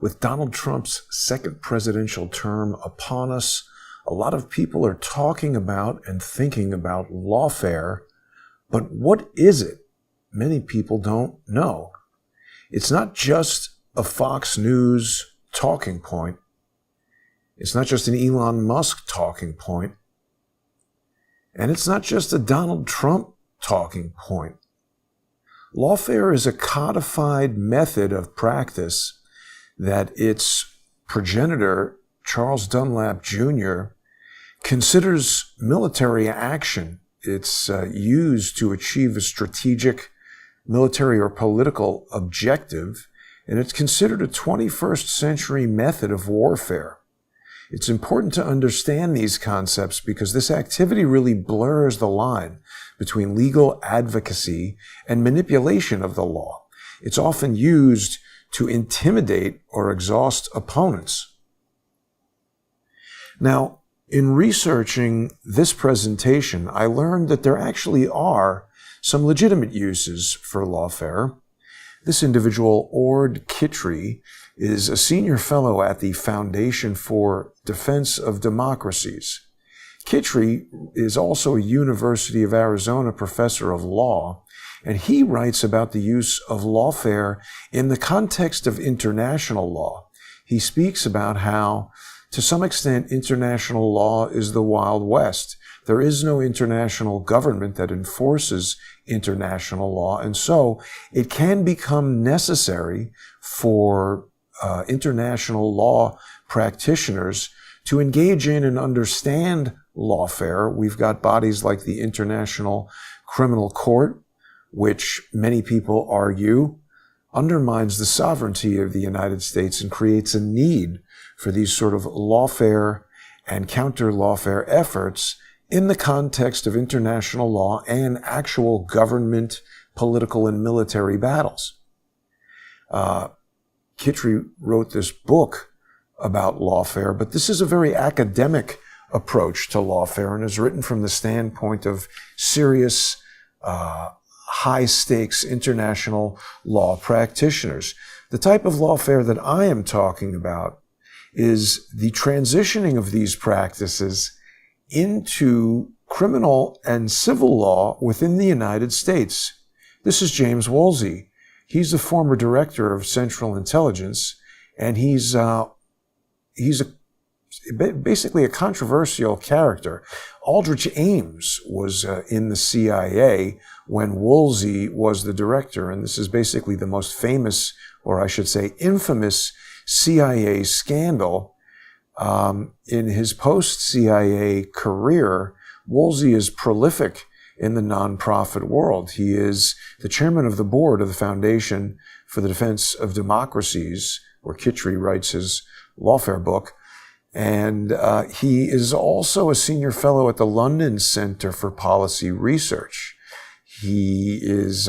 With Donald Trump's second presidential term upon us, a lot of people are talking about and thinking about lawfare, but what is it? Many people don't know. It's not just a Fox News talking point. It's not just an Elon Musk talking point. And it's not just a Donald Trump talking point. Lawfare is a codified method of practice that its progenitor, Charles Dunlap Jr., considers military action. It's used to achieve a strategic military or political objective, and it's considered a 21st century method of warfare. It's important to understand these concepts because this activity really blurs the line between legal advocacy and manipulation of the law. It's often used to intimidate or exhaust opponents. Now, in researching this presentation, I learned that there actually are some legitimate uses for lawfare. This individual, Orde Kittrie, is a senior fellow at the Foundation for Defense of Democracies. Kittrie is also a University of Arizona professor of law, and he writes about the use of lawfare in the context of international law. He speaks about how, to some extent, international law is the Wild West. There is no international government that enforces international law, and so it can become necessary for international law practitioners to engage in and understand lawfare. We've got bodies like the International Criminal Court, which many people argue undermines the sovereignty of the United States and creates a need for these sort of lawfare and counter-lawfare efforts in the context of international law and actual government, political, and military battles. Kittrie wrote this book about lawfare, but this is a very academic approach to lawfare and is written from the standpoint of serious, high-stakes international law practitioners. The type of lawfare that I am talking about is the transitioning of these practices into criminal and civil law within the United States. This is James Woolsey. He's the former director of Central Intelligence, and he's basically a controversial character. Aldrich Ames was in the CIA when Woolsey was the director, and this is basically the most famous, or I should say infamous, CIA scandal. In his post-CIA career, Woolsey is prolific in the nonprofit world. He is the chairman of the board of the Foundation for the Defense of Democracies, where Kittrie writes his lawfare book. And he is also a senior fellow at the London Center for Policy Research. He is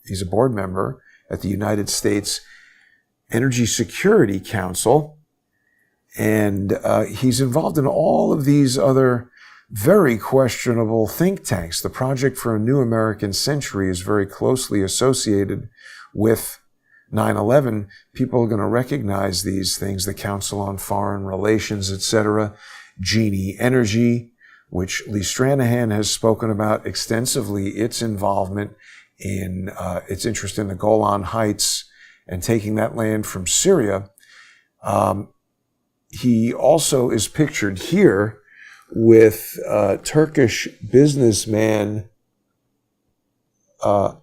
he's a board member at the United States Energy Security Council. And he's involved in all of these other very questionable think tanks. The Project for a New American Century is very closely associated with 9/11. People are going to recognize these things, the Council on Foreign Relations, etc., Genie Energy, which Lee Stranahan has spoken about extensively, its involvement in its interest in the Golan Heights and taking that land from Syria. He also is pictured here with Turkish businessman Korkmaz.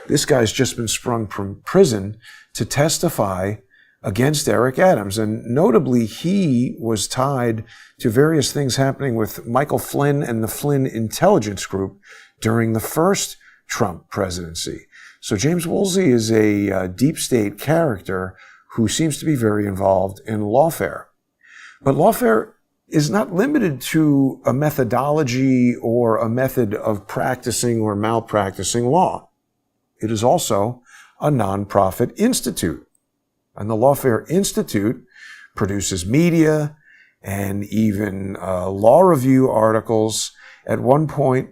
This guy's just been sprung from prison to testify against Eric Adams. And notably, he was tied to various things happening with Michael Flynn and the Flynn Intelligence Group during the first Trump presidency. So James Woolsey is a deep state character who seems to be very involved in lawfare. But lawfare is not limited to a methodology or a method of practicing or malpracticing law. It is also a nonprofit institute. And the Lawfare Institute produces media and even law review articles. At one point,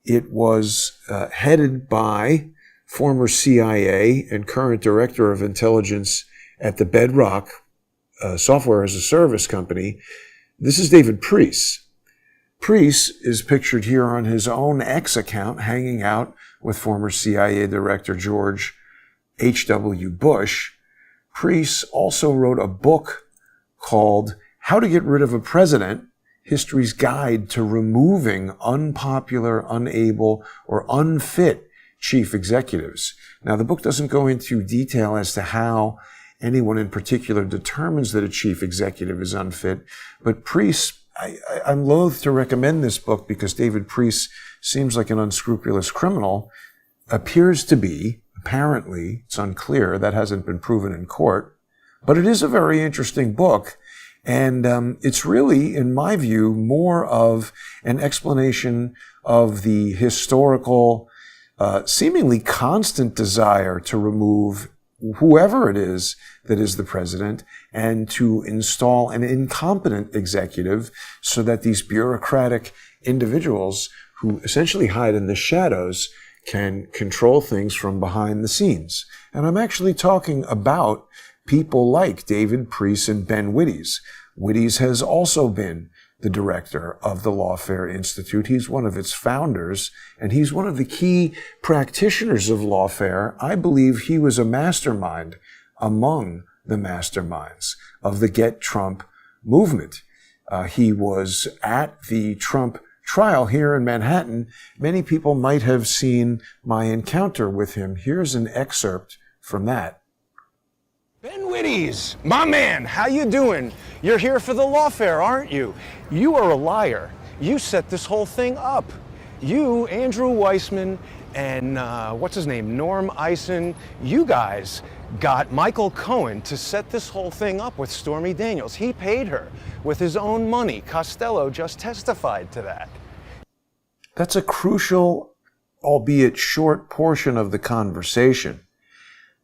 it was headed by former CIA and current director of intelligence at the Bedrock software as a service company. This is David Priess. Priess is pictured here on his own X account, hanging out with former CIA Director George H.W. Bush. Priess also wrote a book called How to Get Rid of a President, History's Guide to Removing Unpopular, Unable, or Unfit Chief Executives. Now, the book doesn't go into detail as to how anyone in particular determines that a chief executive is unfit, but Priess, I'm loath to recommend this book because David Priess seems like an unscrupulous criminal, appears to be, apparently, it's unclear, that hasn't been proven in court, but it is a very interesting book, and it's really, in my view, more of an explanation of the historical, seemingly constant desire to remove whoever it is that is the president and to install an incompetent executive so that these bureaucratic individuals who essentially hide in the shadows can control things from behind the scenes. And I'm actually talking about people like David Priess and Ben Wittes. Wittes has also been the director of the Lawfare Institute. He's one of its founders, and he's one of the key practitioners of lawfare. I believe he was a mastermind among the masterminds of the Get Trump movement. He was at the Trump trial here in Manhattan. Many people might have seen my encounter with him. Here's an excerpt from that. Ben Wittes, my man, how you doing? You're here for the lawfare, aren't you? You are a liar. You set this whole thing up. You, Andrew Weissman, and what's his name, Norm Eisen, you guys got Michael Cohen to set this whole thing up with Stormy Daniels. He paid her with his own money. Costello just testified to that. That's a crucial, albeit short, portion of the conversation.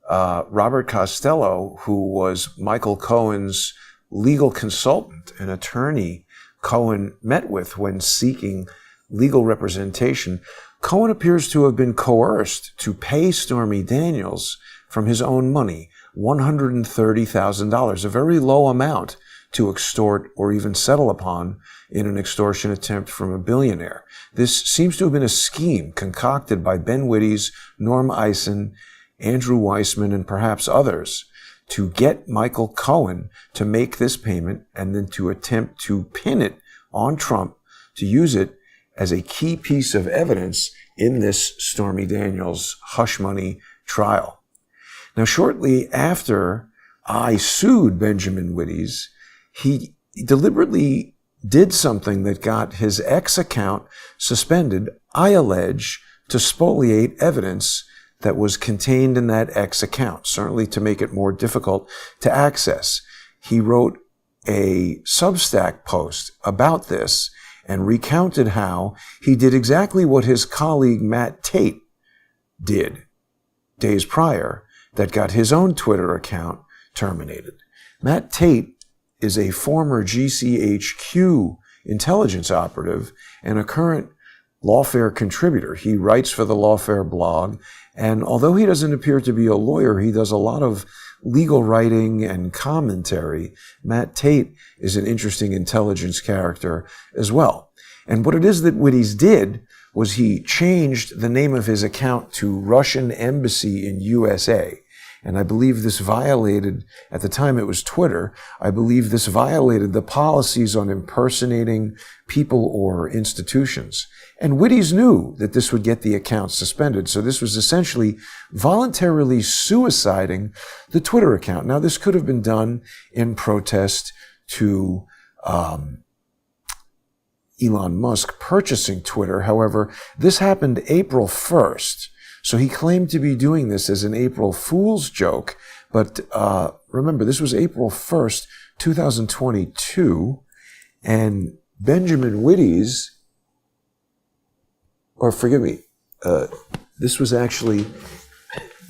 Robert Costello, who was Michael Cohen's legal consultant, an attorney Cohen met with when seeking legal representation, Cohen appears to have been coerced to pay Stormy Daniels from his own money, $130,000, a very low amount to extort or even settle upon in an extortion attempt from a billionaire. This seems to have been a scheme concocted by Ben Wittes, Norm Eisen, Andrew Weissman, and perhaps others to get Michael Cohen to make this payment and then to attempt to pin it on Trump, to use it as a key piece of evidence in this Stormy Daniels hush money trial. Now, shortly after I sued Benjamin Wittes, he deliberately did something that got his X account suspended, I allege, to spoliate evidence that was contained in that X account, certainly to make it more difficult to access. He wrote a Substack post about this and recounted how he did exactly what his colleague Matt Tate did days prior that got his own Twitter account terminated. Matt Tate is a former GCHQ intelligence operative and a current Lawfare contributor. He writes for the Lawfare blog, and although he doesn't appear to be a lawyer, he does a lot of legal writing and commentary. Matt Tate is an interesting intelligence character as well. And what it is that Wittes did was he changed the name of his account to Russian Embassy in USA. And I believe this violated, at the time it was Twitter, I believe this violated the policies on impersonating people or institutions. And Wittes knew that this would get the account suspended. So this was essentially voluntarily suiciding the Twitter account. Now, this could have been done in protest to Elon Musk purchasing Twitter. However, this happened April 1st. So he claimed to be doing this as an April Fool's joke. But remember, this was April 1st, 2022. And Benjamin Wittes, or forgive me, this was actually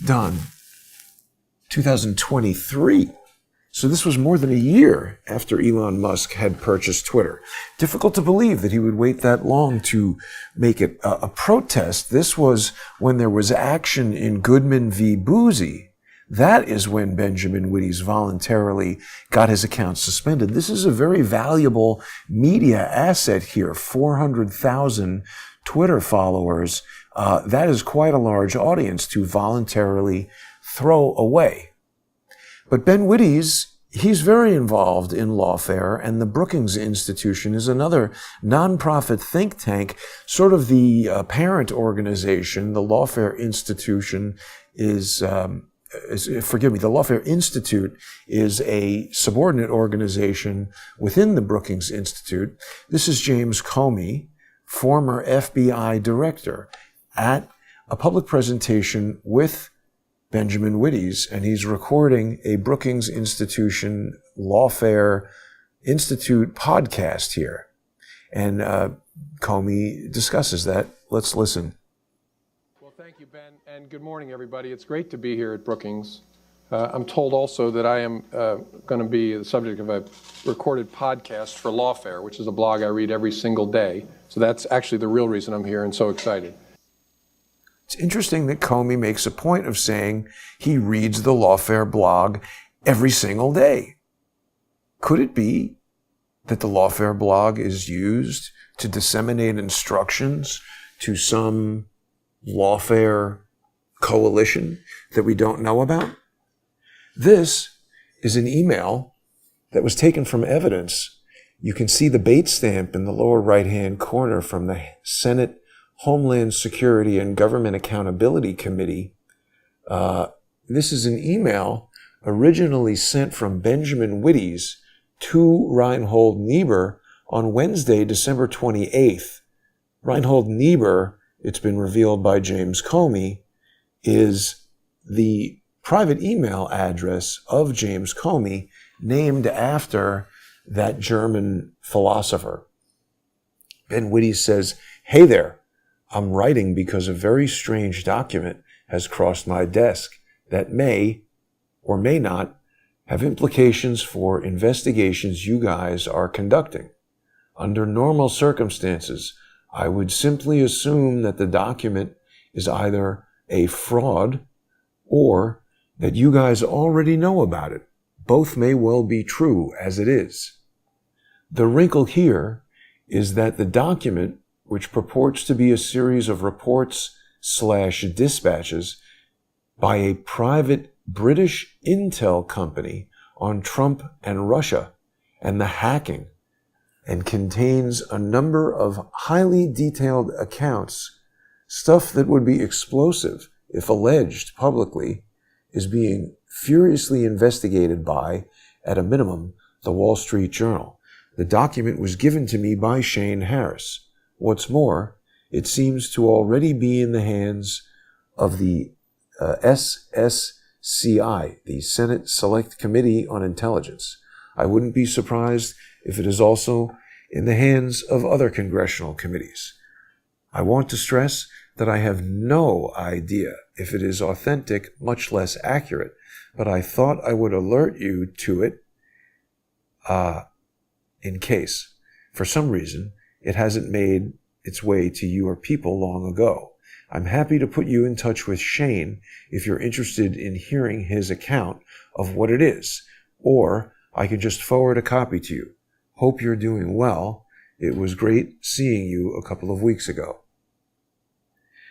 done 2023. So this was more than a year after Elon Musk had purchased Twitter. Difficult to believe that he would wait that long to make it a protest. This was when there was action in Goodman v. Boozy. That is when Benjamin Wittes voluntarily got his account suspended. This is a very valuable media asset here, 400,000 Twitter followers. That is quite a large audience to voluntarily throw away. But Ben Wittes, he's very involved in Lawfare, and the Brookings Institution is another nonprofit think tank, sort of the parent organization. The Lawfare Institution the Lawfare Institute is a subordinate organization within the Brookings Institute. This is James Comey, former FBI director, at a public presentation with Benjamin Wittes, and he's recording a Brookings Institution Lawfare Institute podcast here. And Comey discusses that. Let's listen. Well, thank you, Ben, and good morning, everybody. It's great to be here at Brookings. I'm told also that I am going to be the subject of a recorded podcast for Lawfare, which is a blog I read every single day. So that's actually the real reason I'm here and so excited. It's interesting that Comey makes a point of saying he reads the Lawfare blog every single day. Could it be that the Lawfare blog is used to disseminate instructions to some Lawfare coalition that we don't know about? This is an email that was taken from evidence. You can see the bait stamp in the lower right-hand corner from the Senate Homeland Security and Government Accountability Committee. This is an email originally sent from Benjamin Wittes to Reinhold Niebuhr on Wednesday, December 28th. Reinhold Niebuhr, it's been revealed by James Comey, is the private email address of James Comey, named after that German philosopher. Ben Wittes says, "Hey there, I'm writing because a very strange document has crossed my desk that may or may not have implications for investigations you guys are conducting. Under normal circumstances, I would simply assume that the document is either a fraud or that you guys already know about it. Both may well be true as it is. The wrinkle here is that the document, which purports to be a series of reports/dispatches by a private British intel company on Trump and Russia and the hacking, and contains a number of highly detailed accounts, stuff that would be explosive if alleged publicly, is being furiously investigated by, at a minimum, the Wall Street Journal. The document was given to me by Shane Harris. What's more, it seems to already be in the hands of the SSCI, the Senate Select Committee on Intelligence. I wouldn't be surprised if it is also in the hands of other congressional committees. I want to stress that I have no idea if it is authentic, much less accurate, but I thought I would alert you to it in case, for some reason, it hasn't made its way to your people long ago. I'm happy to put you in touch with Shane if you're interested in hearing his account of what it is, or I can just forward a copy to you. Hope you're doing well. It was great seeing you a couple of weeks ago."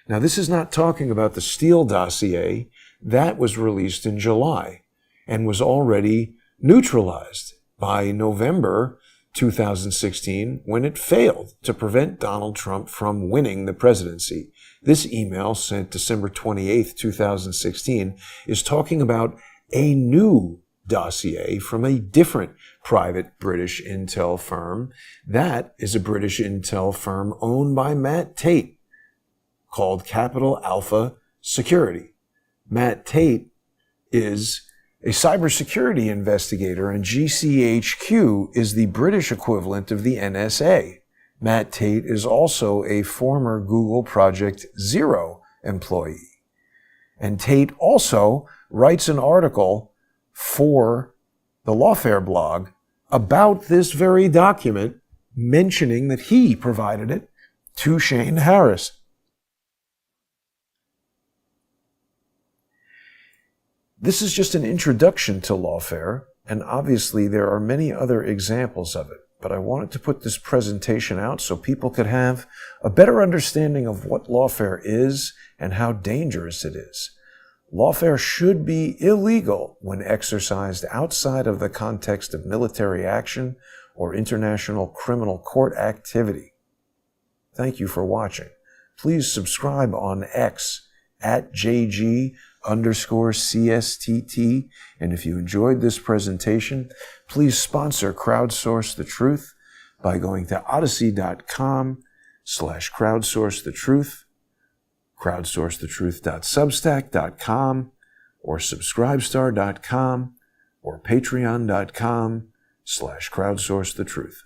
Now, this is not talking about the Steele dossier. That was released in July and was already neutralized by November 2016 when it failed to prevent Donald Trump from winning the presidency. This email, sent December 28th, 2016, is talking about a new dossier from a different private British intel firm. That is a British intel firm owned by Matt Tate, called Capital Alpha Security. Matt Tate is a cybersecurity investigator, and GCHQ is the British equivalent of the NSA. Matt Tate is also a former Google Project Zero employee. And Tate also writes an article for the Lawfare blog about this very document, mentioning that he provided it to Shane Harris. This is just an introduction to Lawfare, and obviously there are many other examples of it, but I wanted to put this presentation out so people could have a better understanding of what Lawfare is and how dangerous it is. Lawfare should be illegal when exercised outside of the context of military action or international criminal court activity. Thank you for watching. Please subscribe on X at JG_CSTT. And if you enjoyed this presentation, please sponsor Crowdsource the Truth by going to odyssey.com/crowdsourcethetruth, crowdsourcethetruth.substack.com, or subscribestar.com, or patreon.com/crowdsourcethetruth.